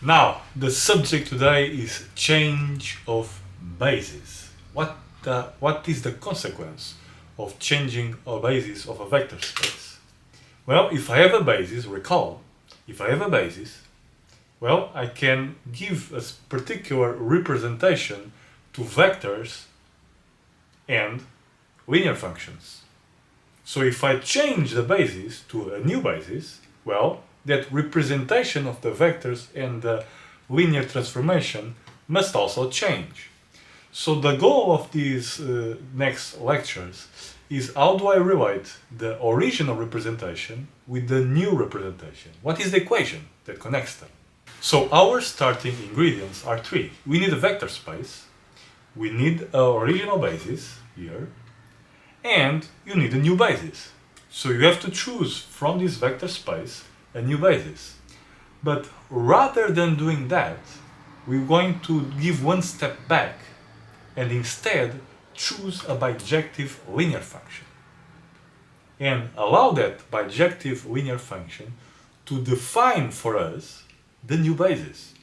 Now, the subject today is change of basis. What is the consequence of changing a basis of a vector space? Well, if I have a basis, recall, if I have a basis, well, I can give a particular representation to vectors and linear functions. So if I change the basis to a new basis, well, that representation of the vectors and the linear transformation must also change. So the goal of these next lectures is how do I relate the original representation with the new representation? What is the equation that connects them? So our starting ingredients are three. We need a vector space, we need an original basis here, and you need a new basis. So you have to choose from this vector space a new basis. But rather than doing that, we're going to give one step back and instead choose a bijective linear function and allow that bijective linear function to define for us the new basis.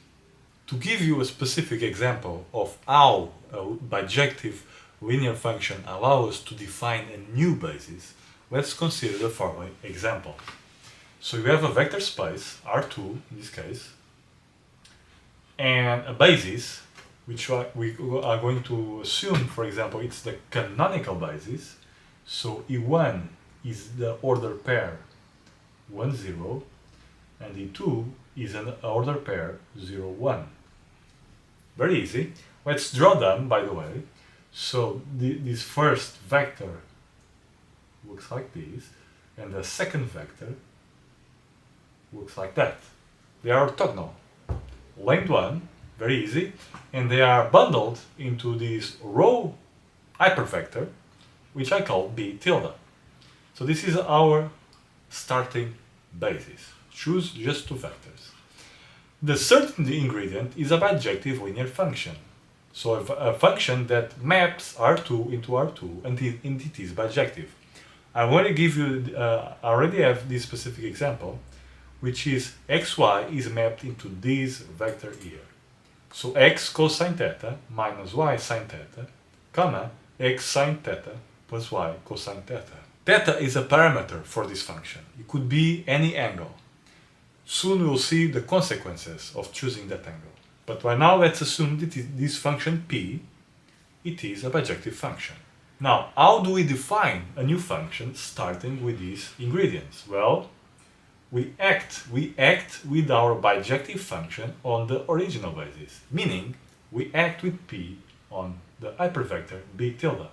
To give you a specific example of how a bijective linear function allows us to define a new basis, let's consider the following example. So you have a vector space, R2 in this case, and a basis, which we are going to assume, for example, it's the canonical basis. So E1 is the order pair 1, 0, and E2 is an order pair 0, 1. Very easy. Let's draw them, by the way. So this first vector looks like this, and the second vector looks like that. They are orthogonal. Length 1, very easy, and they are bundled into this row hypervector, which I call B tilde. So this is our starting basis. Choose just two vectors. The third ingredient is a bijective linear function. So a function that maps R2 into R2 and it is bijective. I want to give you, I already have this specific example, which is xy is mapped into this vector here. So x cosine theta minus y sine theta, comma, x sine theta plus y cosine theta. Theta is a parameter for this function. It could be any angle. Soon we'll see the consequences of choosing that angle. But right now let's assume that this function p, it is a bijective function. Now, how do we define a new function starting with these ingredients? Well, we act with our bijective function on the original basis, meaning we act with p on the hypervector b tilde.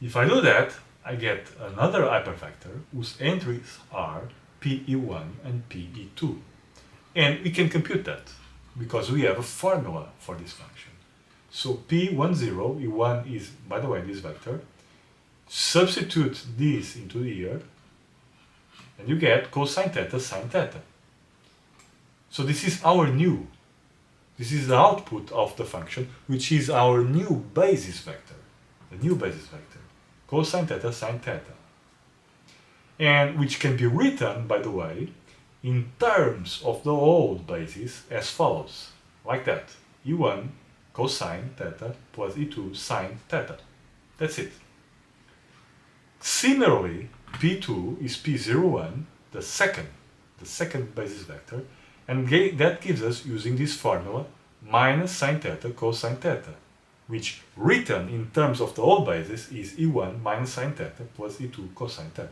If I do that, I get another hypervector whose entries are pe1 and pe2. And we can compute that because we have a formula for this function. So p10, e1 is, by the way, this vector. Substitute this into here, and you get cosine theta sine theta. So this is our new. This is the output of the function, which is our new basis vector. The new basis vector. Cosine theta sine theta. And which can be written, by the way, in terms of the old basis as follows. Like that. E1 cosine theta plus E2 sine theta. That's it. Similarly, P2 is P01, the second basis vector, and that gives us, using this formula, minus sine theta cosine theta, which written in terms of the old basis is E1 minus sine theta plus E2 cosine theta.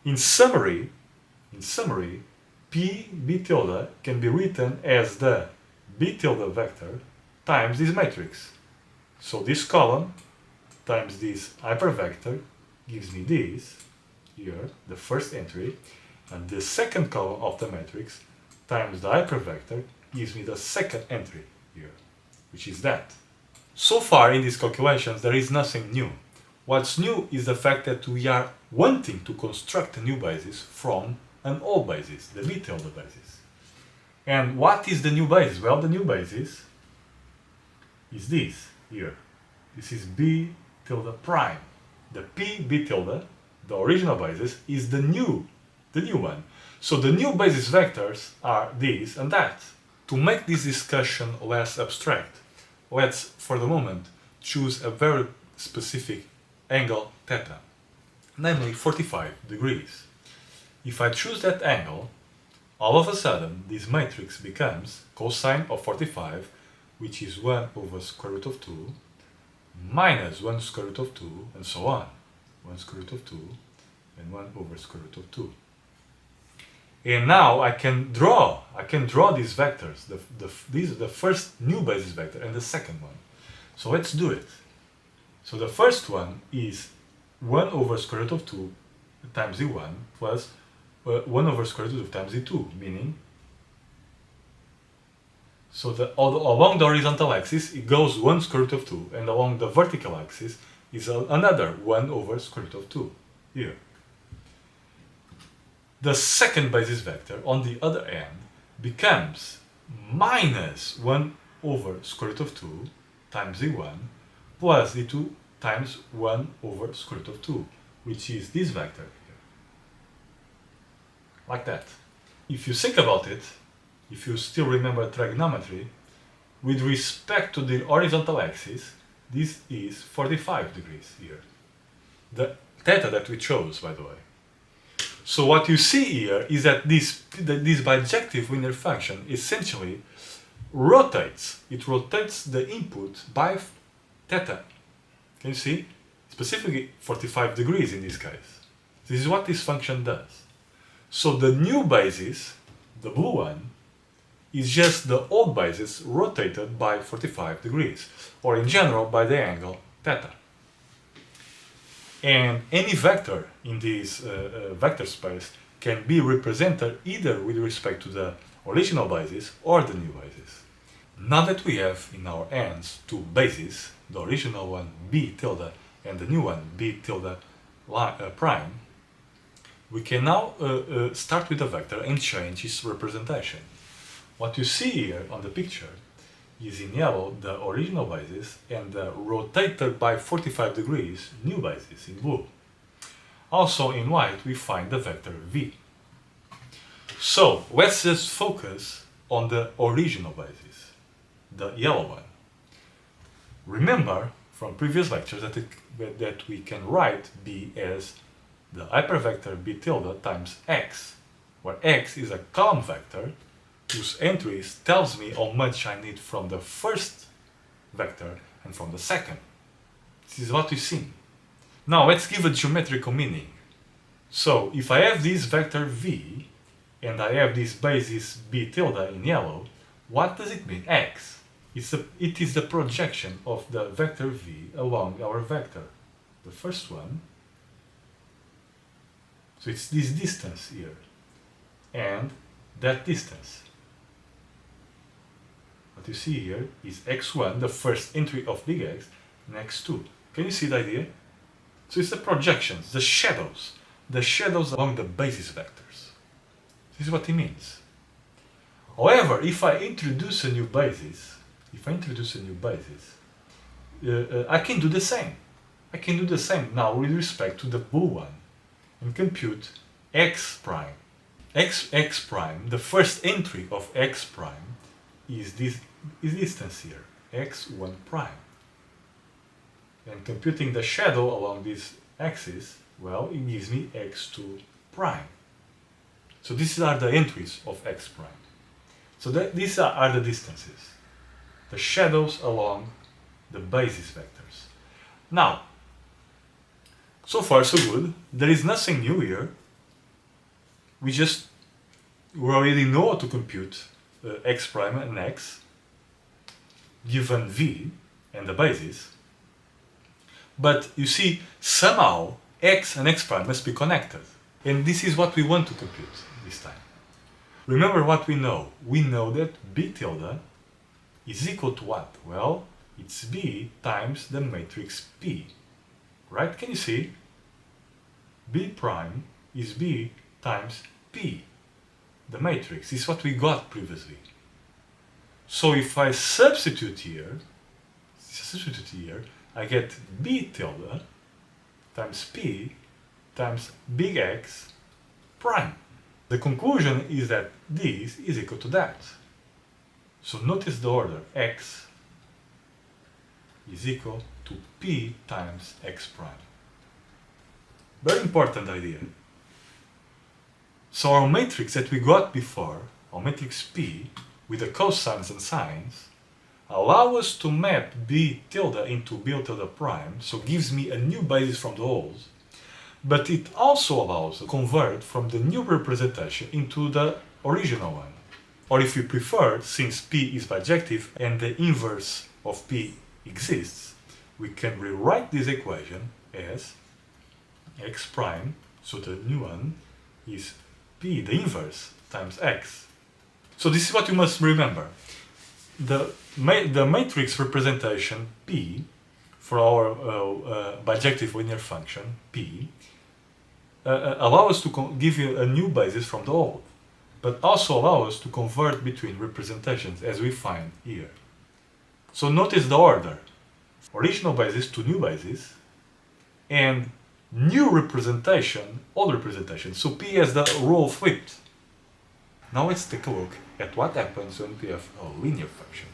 In summary, P B tilde can be written as the B tilde vector times this matrix. So this column times this hypervector gives me this, here, the first entry, and the second column of the matrix times the hypervector gives me the second entry here, which is that. So far in these calculations there is nothing new. What's new is the fact that we are wanting to construct a new basis from an old basis, the B tilde basis. And what is the new basis? Well, the new basis is this here. This is B tilde prime. The P B tilde, the original basis, is the new one. So the new basis vectors are these and that. To make this discussion less abstract, let's, for the moment, choose a very specific angle theta, namely 45 degrees. If I choose that angle, all of a sudden this matrix becomes cosine of 45, which is 1 over square root of 2, minus 1 square root of 2, and so on. 1 square root of 2 and 1 over square root of 2. And now I can draw these vectors. These are the first new basis vector and the second one. So let's do it. So the first one is 1 over square root of 2 times z1 plus 1 over square root of 2 times z2, meaning, so along the horizontal axis it goes 1 square root of 2, and along the vertical axis is another 1 over square root of 2 here. The second basis vector, on the other end, becomes minus 1 over square root of 2 times z1 plus z2 times 1 over square root of 2, which is this vector here. Like that. If you think about it, if you still remember trigonometry, with respect to the horizontal axis, this is 45 degrees here. The theta that we chose, by the way. So what you see here is that this bijective linear function essentially rotates. It rotates the input by theta. Can you see? Specifically 45 degrees in this case. This is what this function does. So the new basis, the blue one, is just the old basis rotated by 45 degrees, or in general by the angle theta. And any vector in this vector space can be represented either with respect to the original basis or the new basis. Now that we have in our hands two bases, the original one b tilde and the new one b tilde prime, we can now start with the vector and change its representation. What you see here on the picture is in yellow the original basis and the rotated by 45 degrees new basis in blue. Also in white we find the vector v. So let's just focus on the original basis, the yellow one. Remember from previous lectures that we can write b as the hypervector b tilde times x, where x is a column vector whose entries tells me how much I need from the first vector and from the second. This is what we see. Now let's give a geometrical meaning. So if I have this vector v and I have this basis b tilde in yellow, what does it mean? X. It is the projection of the vector v along our vector. The first one. So it's this distance here and that distance. What you see here is x1, the first entry of big X, and x2. Can you see the idea? So it's the projections, the shadows along the basis vectors. This is what it means. However, if I introduce a new basis, I can do the same. I can do the same now with respect to the blue one and compute x prime. X prime, the first entry of x prime is this distance here, x1 prime. And computing the shadow along this axis, well, it gives me x2 prime. So these are the entries of x prime. So these are the distances, the shadows along the basis vectors. Now, so far so good. There is nothing new here. We already know how to compute x prime and x given v and the basis. But you see, somehow x and x prime must be connected. And this is what we want to compute this time. Remember what we know. We know that b tilde is equal to what? Well, it's b times the matrix P. Right? Can you see? B prime is b times P. The matrix is what we got previously. So if I substitute here, I get b tilde times P times big X prime. The conclusion is that this is equal to that. So notice the order. X is equal to P times X prime. Very important idea. So our matrix that we got before, our matrix P, with the cosines and sines, allow us to map B tilde into B tilde prime, so gives me a new basis from the holes, but it also allows to convert from the new representation into the original one. Or if you prefer, since P is bijective and the inverse of P exists, we can rewrite this equation as X prime, so the new one is P, the inverse, times X. So this is what you must remember. The matrix representation P for our bijective linear function P allow us to give you a new basis from the old, but also allow us to convert between representations as we find here. So notice the order: original basis to new basis, and new representation, old representation. So P has the role flipped. Now let's take a look at what happens when we have a linear function.